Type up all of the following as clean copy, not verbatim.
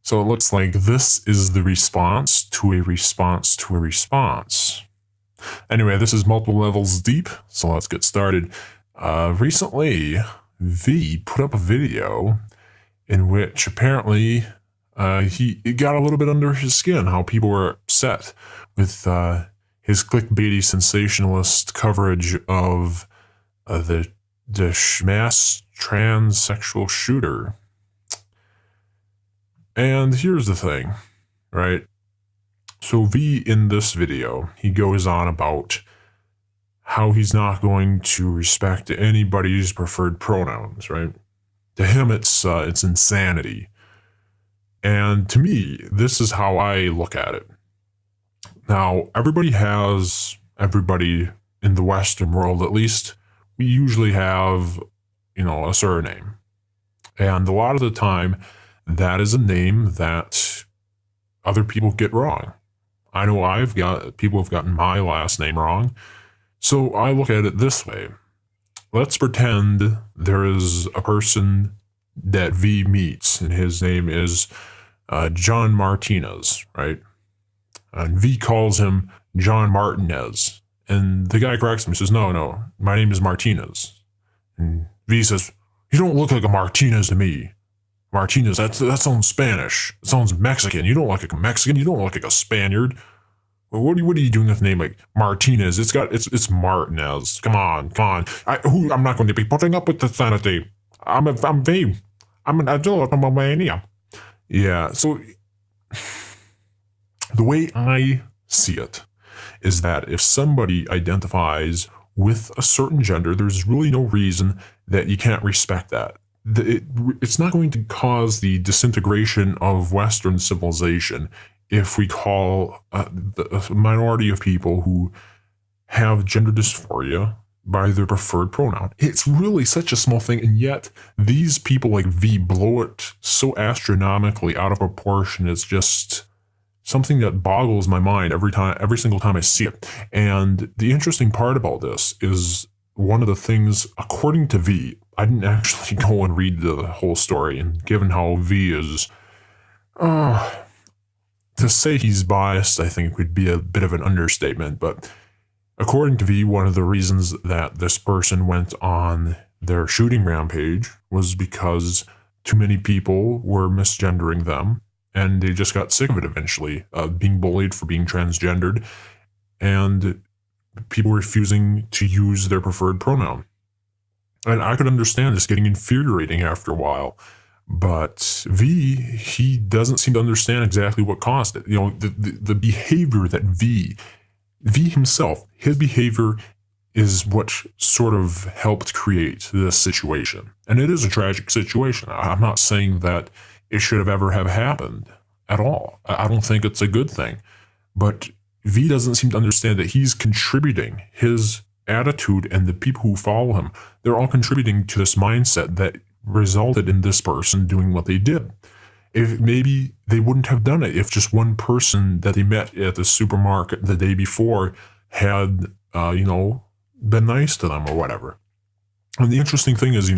So it looks like this is the response to a response to a response. Anyway, this is multiple levels deep, so let's get started. Recently, V put up a video in which apparently he got a little bit under his skin, how people were upset with his clickbaity sensationalist coverage of the mass transsexual shooter. And here's the thing, right? So V, in this video, he goes on about how he's not going to respect anybody's preferred pronouns, right? To him, it's insanity. And to me, this is how I look at it. Now, everybody in the Western world, at least, we usually have, a surname. And a lot of the time, that is a name that other people get wrong. I know people have gotten my last name wrong. So I look at it this way. Let's pretend there is a person that V meets, and his name is John Martinez, right? And V calls him John Martinez. And the guy corrects him. He says, no, my name is Martinez. And V says, you don't look like a Martinez to me. Martinez, that sounds Spanish. It sounds Mexican. You don't look like a Mexican. You don't look like a Spaniard. Well, what are you doing with a name like Martinez? It's Martinez. Come on. I'm not going to be putting up with the sanity. I'm V. I'm an adult from Romania. Yeah, so the way I see it is that if somebody identifies with a certain gender, there's really no reason that you can't respect that. It's not going to cause the disintegration of Western civilization if we call a minority of people who have gender dysphoria by their preferred pronoun. It's really such a small thing, and yet these people like V blow it so astronomically out of proportion. It's just something that boggles my mind every single time I see it. And the interesting part about this is one of the things, according to V, I didn't actually go and read the whole story, and given how V is, to say he's biased, I think would be a bit of an understatement, but according to V, one of the reasons that this person went on their shooting rampage was because too many people were misgendering them, and they just got sick of it eventually, being bullied for being transgendered, and people refusing to use their preferred pronoun. And I could understand this getting infuriating after a while. But V, he doesn't seem to understand exactly what caused it. The behavior that V himself, his behavior is what sort of helped create this situation. And it is a tragic situation. I'm not saying that it should have ever have happened at all. I don't think it's a good thing. But V doesn't seem to understand that he's contributing. His attitude and the people who follow him, they're all contributing to this mindset that resulted in this person doing what they did. If maybe they wouldn't have done it if just one person that they met at the supermarket the day before had, been nice to them or whatever. And the interesting thing is,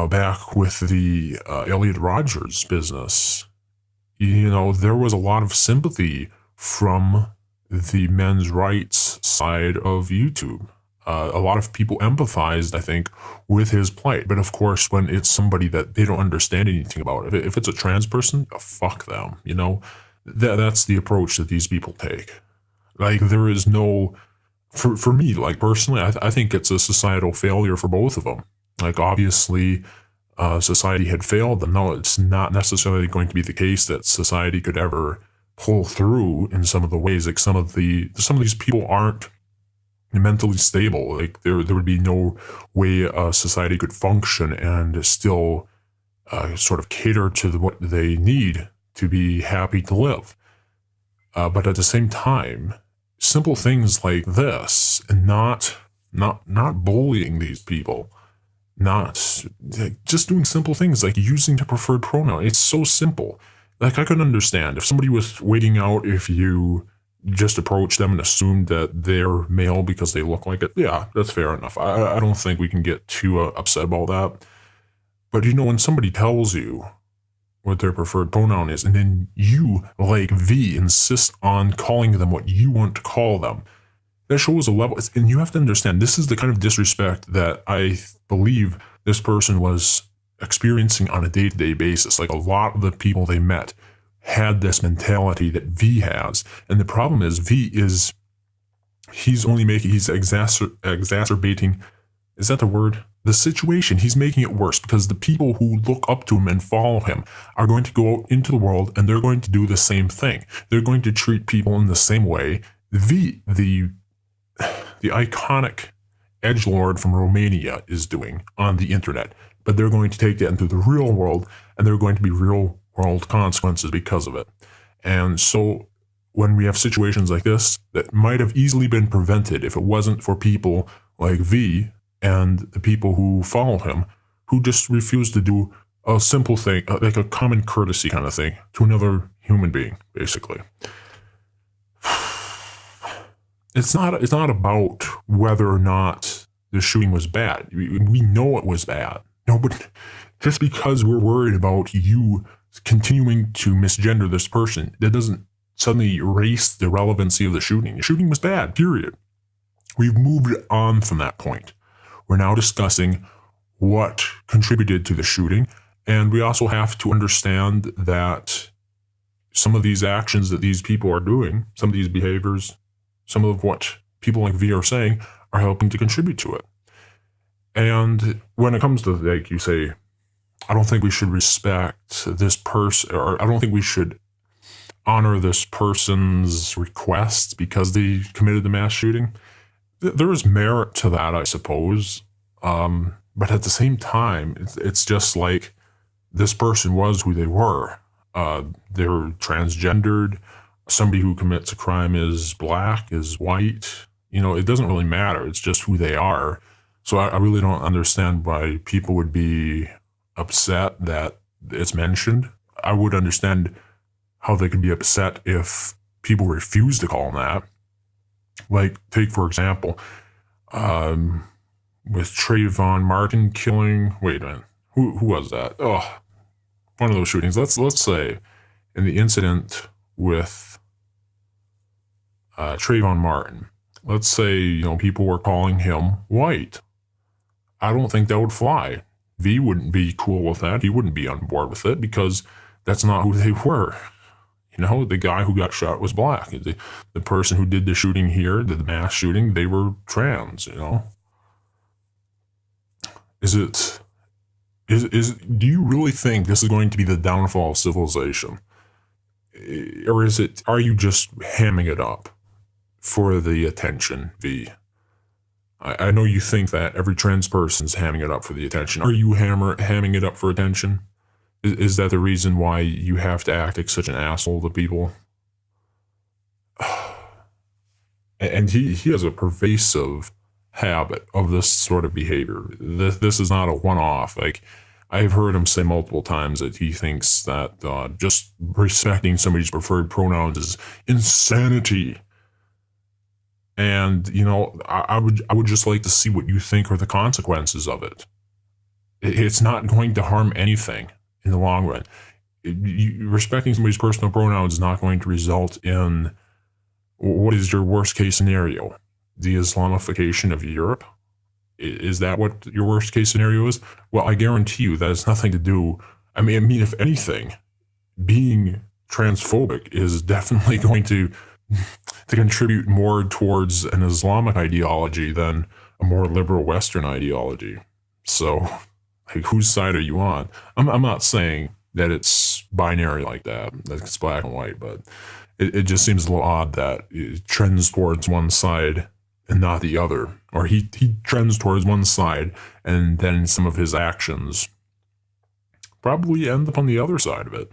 back with the Elliot Rodgers business, there was a lot of sympathy from the men's rights side of YouTube. A lot of people empathized, I think, with his plight. But of course, when it's somebody that they don't understand anything about, if it's a trans person, fuck them, That's the approach that these people take. Like, there is no, for me, like, personally, I think it's a societal failure for both of them. Like, obviously, society had failed them. No, it's not necessarily going to be the case that society could ever pull through in some of the ways. Like, some of these people aren't mentally stable. Like, there would be no way a society could function and still sort of cater to what they need to be happy to live. But at the same time, simple things like this, and not bullying these people, not just doing simple things like using the preferred pronoun. It's so simple. Like, I could understand if somebody was waiting out if you just approach them and assume that they're male because they look like it. Yeah, that's fair enough. I don't think we can get too upset about that. But when somebody tells you what their preferred pronoun is, and then you, like V, insist on calling them what you want to call them. That shows a level, and you have to understand, this is the kind of disrespect that I believe this person was experiencing on a day-to-day basis. Like, a lot of the people they met had this mentality that V has, and the problem is he's exacerbating, is that the word? The situation. He's making it worse, because the people who look up to him and follow him are going to go out into the world and they're going to do the same thing. They're going to treat people in the same way the iconic edgelord from Romania is doing on the internet. But they're going to take that into the real world, and there are going to be real world consequences because of it. And so when we have situations like this that might have easily been prevented if it wasn't for people like V and the people who follow him, who just refuse to do a simple thing, like a common courtesy kind of thing to another human being, basically. It's not about whether or not the shooting was bad. We know it was bad. No, but just because we're worried about you continuing to misgender this person, that doesn't suddenly erase the relevancy of the shooting. The shooting was bad, period. We've moved on from that point. We're now discussing what contributed to the shooting, and we also have to understand that some of these actions that these people are doing, some of these behaviors, some of what people like V are saying, are helping to contribute to it. And when it comes to, like you say, I don't think we should respect this person, or I don't think we should honor this person's requests because they committed the mass shooting. There is merit to that, I suppose. But at the same time, it's just like this person was who they were. They're transgendered. Somebody who commits a crime is black, is white. It doesn't really matter. It's just who they are. So I really don't understand why people would be upset that it's mentioned. I would understand how they could be upset if people refuse to call them that. Like, take for example, with Trayvon Martin killing. Wait a minute, who was that? Oh, one of those shootings. Let's say in the incident with Trayvon Martin. Let's say people were calling him white. I don't think that would fly. V wouldn't be cool with that. He wouldn't be on board with it because that's not who they were. The guy who got shot was black. The person who did the shooting here, the mass shooting, they were trans, do you really think this is going to be the downfall of civilization? Or are you just hamming it up for the attention, V? I know you think that every trans person's hamming it up for the attention. Are you hamming it up for attention? Is that the reason why you have to act like such an asshole to people? And he has a pervasive habit of this sort of behavior. This is not a one-off. Like, I've heard him say multiple times that he thinks that just respecting somebody's preferred pronouns is insanity. And, I would just like to see what you think are the consequences of it. It's not going to harm anything in the long run. Respecting somebody's personal pronouns is not going to result in, what is your worst case scenario? The Islamification of Europe? Is that what your worst case scenario is? Well, I guarantee you that has nothing to do. I mean, if anything, being transphobic is definitely going to contribute more towards an Islamic ideology than a more liberal Western ideology. So, like, whose side are you on? I'm not saying that it's binary like that it's black and white, but it just seems a little odd that it trends towards one side and not the other. Or he trends towards one side, and then some of his actions probably end up on the other side of it.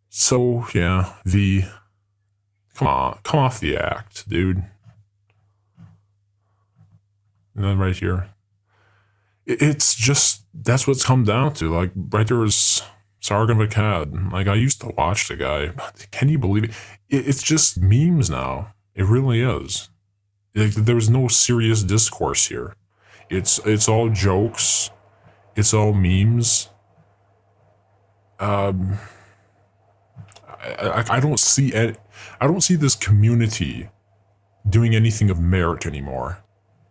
So, yeah, come off the act, dude. And then right here. It's just, that's what's come down to. Like, right there was Sargon of Akkad. Like, I used to watch the guy. Can you believe it? It's just memes now. It really is. There's no serious discourse here. It's all jokes. It's all memes. I don't see it. I don't see this community doing anything of merit anymore.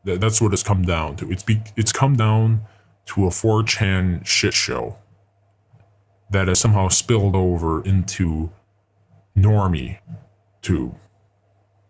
That's what it's come down to. It's come down to a 4chan shit show that has somehow spilled over into normie tube.